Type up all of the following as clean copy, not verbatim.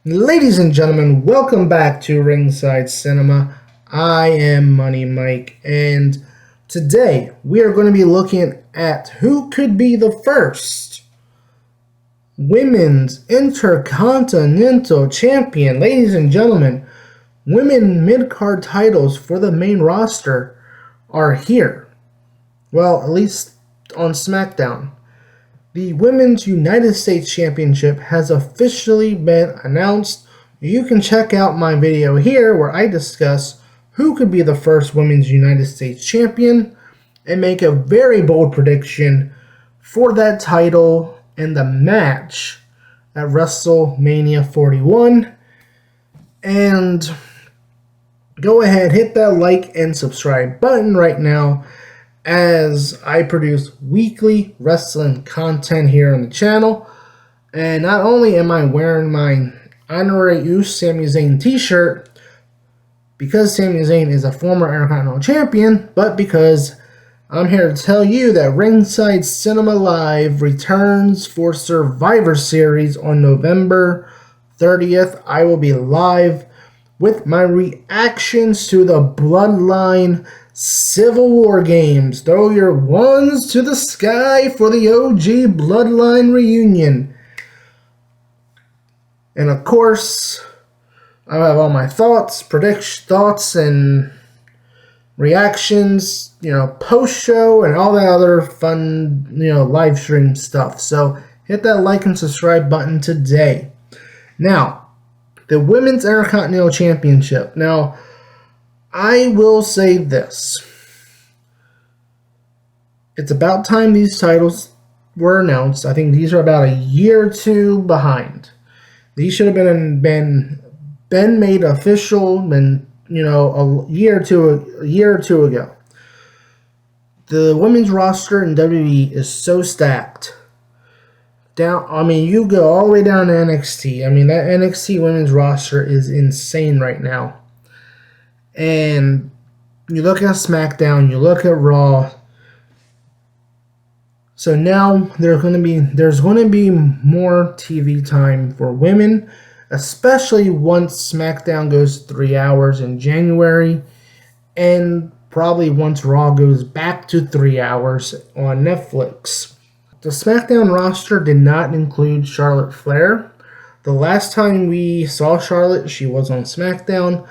Ladies and gentlemen, welcome back to Ringside Cinema. I am Money Mike, and today we are going to be looking at who could be the first Women's Intercontinental Champion. Ladies and gentlemen, women mid-card titles for the main roster are here. Well, at least on Smackdown. The Women's United States Championship has officially been announced. You can check out my video here where I discuss who could be the first Women's United States Champion and make a very bold prediction for that title and the match at WrestleMania 41. And go ahead, hit that like and subscribe button right now, as I produce weekly wrestling content here on the channel. And not only am I wearing my honorary Uce Sami Zayn t-shirt because Sami Zayn is a former Intercontinental Champion, but because I'm here to tell you that Ringside Cinema Live returns for Survivor Series on November 30th. I will be live with my reactions to the Bloodline Civil War games. Throw your ones to the sky for the OG Bloodline reunion. And of course, I have all my thoughts, thoughts and reactions, post-show and all that other fun, live stream stuff. So hit that like and subscribe button today. Now, the Women's Intercontinental Championship. Now, I will say this. It's about time these titles were announced. I think these are about a year or two behind. These should have been made official, a year or two ago. The women's roster in WWE is so stacked. You go all the way down to NXT. That NXT women's roster is insane right now. And you look at SmackDown, you look at Raw. So now there's going to be more TV time for women, especially once SmackDown goes 3 hours in January, and probably once Raw goes back to 3 hours on Netflix. The SmackDown roster did not include Charlotte Flair. The last time we saw Charlotte, she was on SmackDown.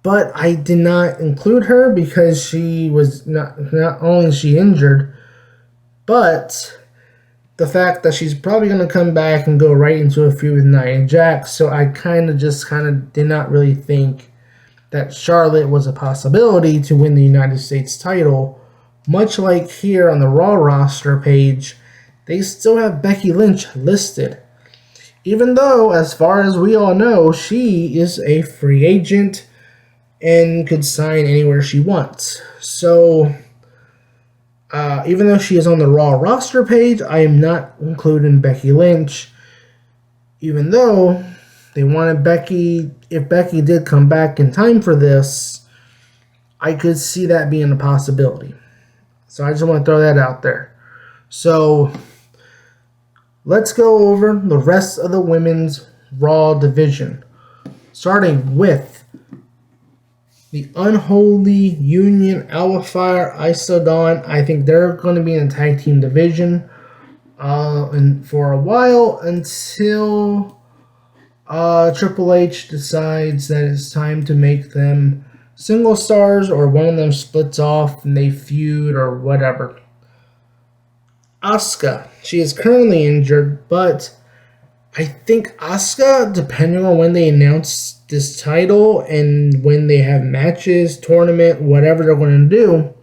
But I did not include her because she was not only is she injured, but the fact that she's probably going to come back and go right into a feud with Nia Jax. So I kind of did not really think that Charlotte was a possibility to win the United States title. Much like here on the Raw roster page, they still have Becky Lynch listed. Even though, as far as we all know, she is a free agent and could sign anywhere she wants. So, even though she is on the Raw roster page, I am not including Becky Lynch. Even though they wanted Becky, if Becky did come back in time for this, I could see that being a possibility. So I just want to throw that out there. So, let's go over the rest of the women's Raw division. Starting with the Unholy Union, Alpha Fire, Isodon. I think they're going to be in the tag team division and for a while until Triple H decides that it's time to make them single stars, or one of them splits off and they feud or whatever. Asuka, she is currently injured, but I think Asuka, depending on when they announce this title and when they have matches, tournament, whatever they're going to do,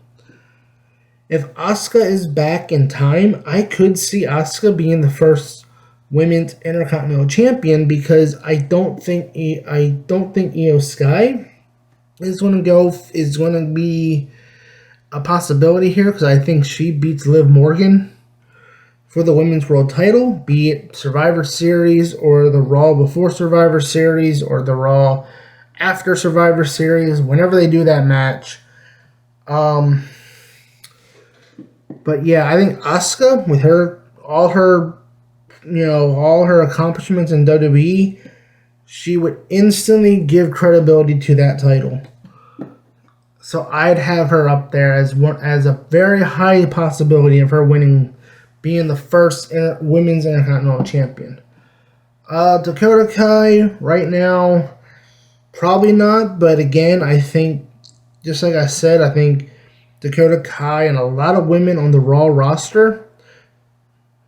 if Asuka is back in time, I could see Asuka being the first Women's Intercontinental Champion, because I don't think Io Sky is going to be a possibility here, because I think she beats Liv Morgan for the Women's World title, be it Survivor Series or the Raw before Survivor Series or the Raw after Survivor Series, whenever they do that match. But yeah, I think Asuka, with all her accomplishments in WWE, she would instantly give credibility to that title. So I'd have her up there as a very high possibility of her winning, being the first women's Intercontinental champion. Dakota Kai right now, probably not. But again, I think, just like I said, I think Dakota Kai and a lot of women on the Raw roster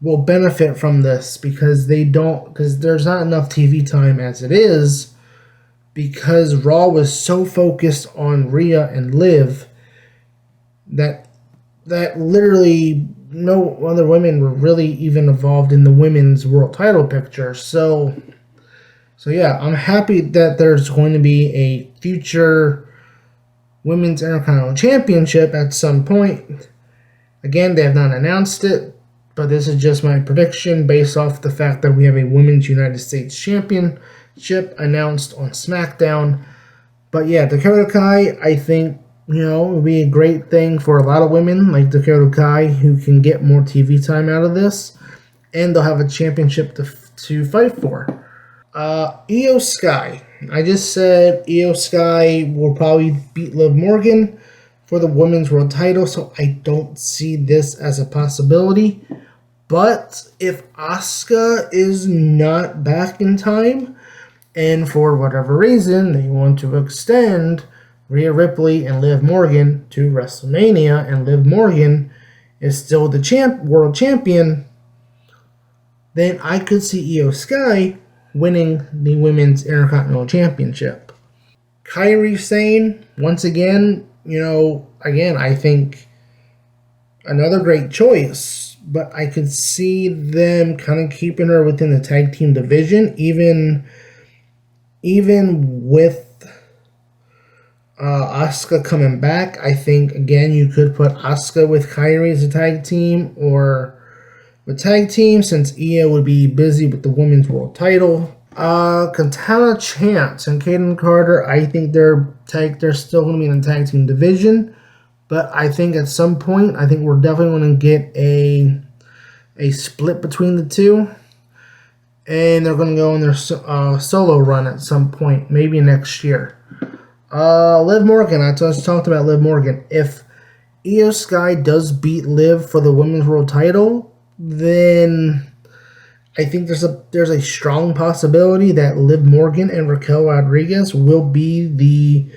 will benefit from this because there's not enough TV time as it is, because Raw was so focused on Rhea and Liv that literally no other women were really even involved in the women's world title picture. So yeah, I'm happy that there's going to be a future women's Intercontinental Championship at some point. Again, they have not announced it, but this is just my prediction based off the fact that we have a Women's United States Championship announced on Smackdown. But yeah, Dakota Kai, I think, will be a great thing for a lot of women like Dakota Kai who can get more TV time out of this, and they'll have a championship to fight for. Io Sky. I just said Io Sky will probably beat Liv Morgan for the women's world title, so I don't see this as a possibility. But if Asuka is not back in time, and for whatever reason they want to extend Rhea Ripley and Liv Morgan to WrestleMania, and Liv Morgan is still the world champion, then I could see Io Sky winning the Women's Intercontinental Championship. Kairi Sane, once again, I think another great choice, but I could see them kind of keeping her within the tag team division, even with Asuka coming back. I think, again, you could put Asuka with Kairi as a tag team, or with tag team, since Io would be busy with the women's world title. Katana Chance and Kaden Carter, I think they're still going to be in the tag team division, but I think at some point, I think we're definitely going to get a split between the two, and they're going to go on their solo run at some point, maybe next year. Liv Morgan, I just talked about Liv Morgan. If Io Sky does beat Liv for the women's world title, then I think there's a strong possibility that Liv Morgan and Raquel Rodriguez will be the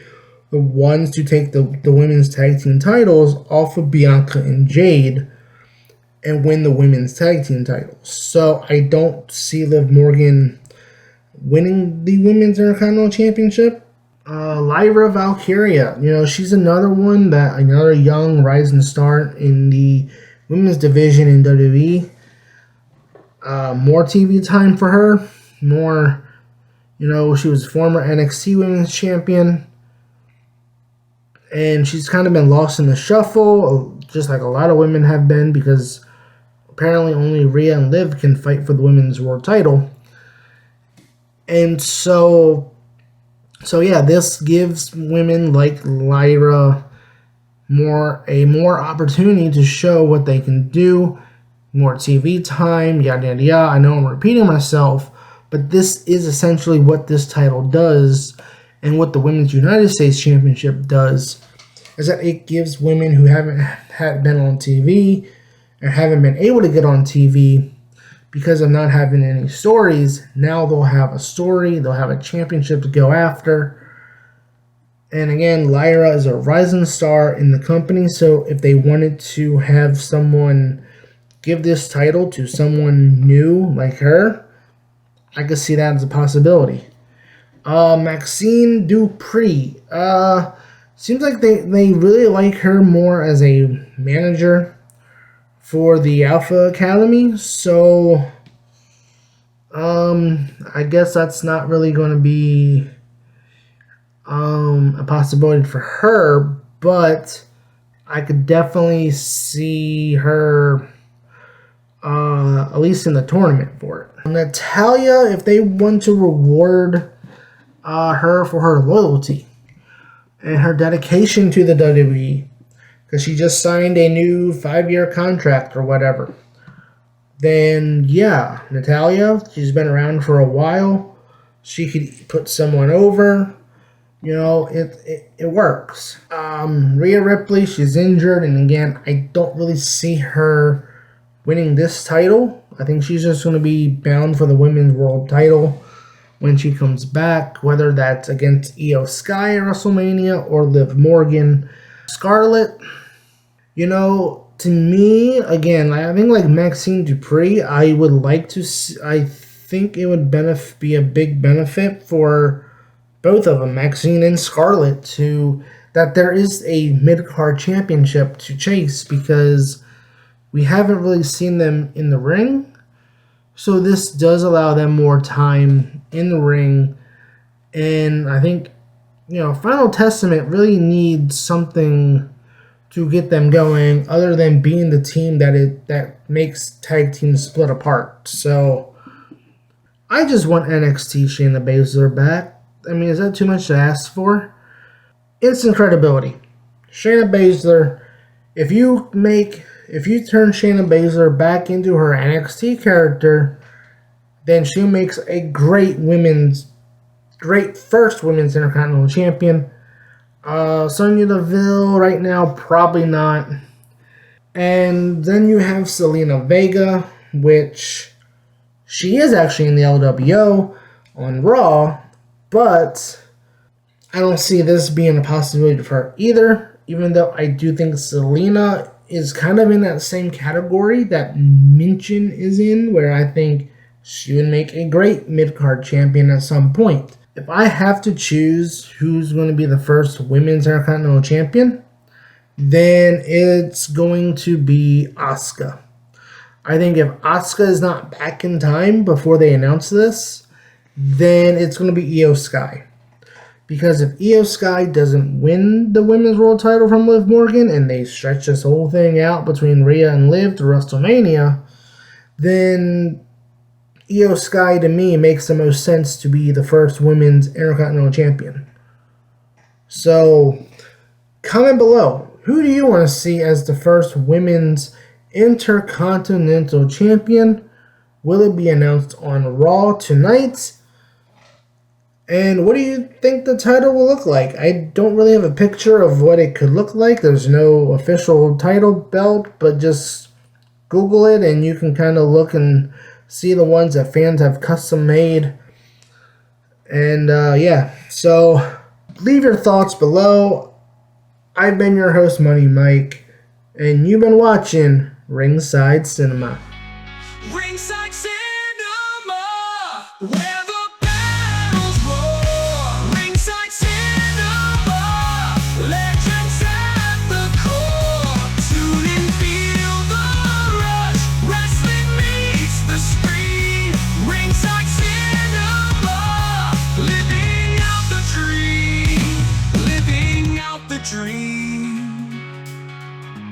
ones to take the women's tag team titles off of Bianca and Jade and win the women's tag team titles. So I don't see Liv Morgan winning the women's Intercontinental Championship. Lyra Valkyria, she's another young rising star in the women's division in WWE. More TV time for her. More, she was former NXT Women's Champion. And she's kind of been lost in the shuffle, just like a lot of women have been, because apparently only Rhea and Liv can fight for the women's world title. And so yeah, this gives women like Lyra a more opportunity to show what they can do, more TV time, yada yada yada. I know I'm repeating myself, but this is essentially what this title does, and what the Women's United States Championship does, is that it gives women who haven't been on TV or haven't been able to get on TV because of not having any stories. Now they'll have a story, they'll have a championship to go after. And again, Lyra is a rising star in the company, so if they wanted to have someone give this title to someone new like her, I could see that as a possibility. Maxine Dupree. Seems like they really like her more as a manager for the Alpha Academy, so I guess that's not really going to be a possibility for her, but I could definitely see her at least in the tournament for it. Natalya, if they want to reward her for her loyalty and her dedication to the WWE, because she just signed a new 5-year contract or whatever, then yeah, Natalya, she's been around for a while. she could put someone over. You know, it works. Rhea Ripley, she's injured, and again, I don't really see her winning this title. I think she's just going to be bound for the women's world title when she comes back, whether that's against Io Sky at WrestleMania or Liv Morgan. Scarlett, you know, to me, again, I think like Maxine Dupree, I would like to see, I think it would be a big benefit for both of them, Maxine and Scarlett, to that there is a mid-card championship to chase, because we haven't really seen them in the ring. So this does allow them more time in the ring. And I think, you know, Final Testament really needs something to get them going other than being the team that makes tag teams split apart. So I just want NXT Shayna Baszler back. I mean, is that too much to ask for? Instant credibility. Shayna Baszler, if you turn Shayna Baszler back into her NXT character, then she makes a great first women's Intercontinental champion. Sonya Deville right now, probably not. And then you have Selena Vega, which she is actually in the LWO on Raw, but I don't see this being a possibility for her either, even though I do think Selena is kind of in that same category that Minchin is in, where I think she would make a great mid-card champion at some point. If I have to choose who's going to be the first women's Intercontinental champion, then it's going to be Asuka. I think if Asuka is not back in time before they announce this, then it's going to be Io Sky. Because if Io Sky doesn't win the women's world title from Liv Morgan and they stretch this whole thing out between Rhea and Liv to WrestleMania, then Io Sky to me makes the most sense to be the first women's Intercontinental champion. So, comment below, who do you want to see as the first women's Intercontinental champion? Will it be announced on Raw tonight? And what do you think the title will look like? I don't really have a picture of what it could look like. There's no official title belt, but just Google it and you can kind of look and see the ones that fans have custom made. And yeah, so leave your thoughts below. I've been your host, Money Mike, and you've been watching Ringside Cinema. Ringside Cinema.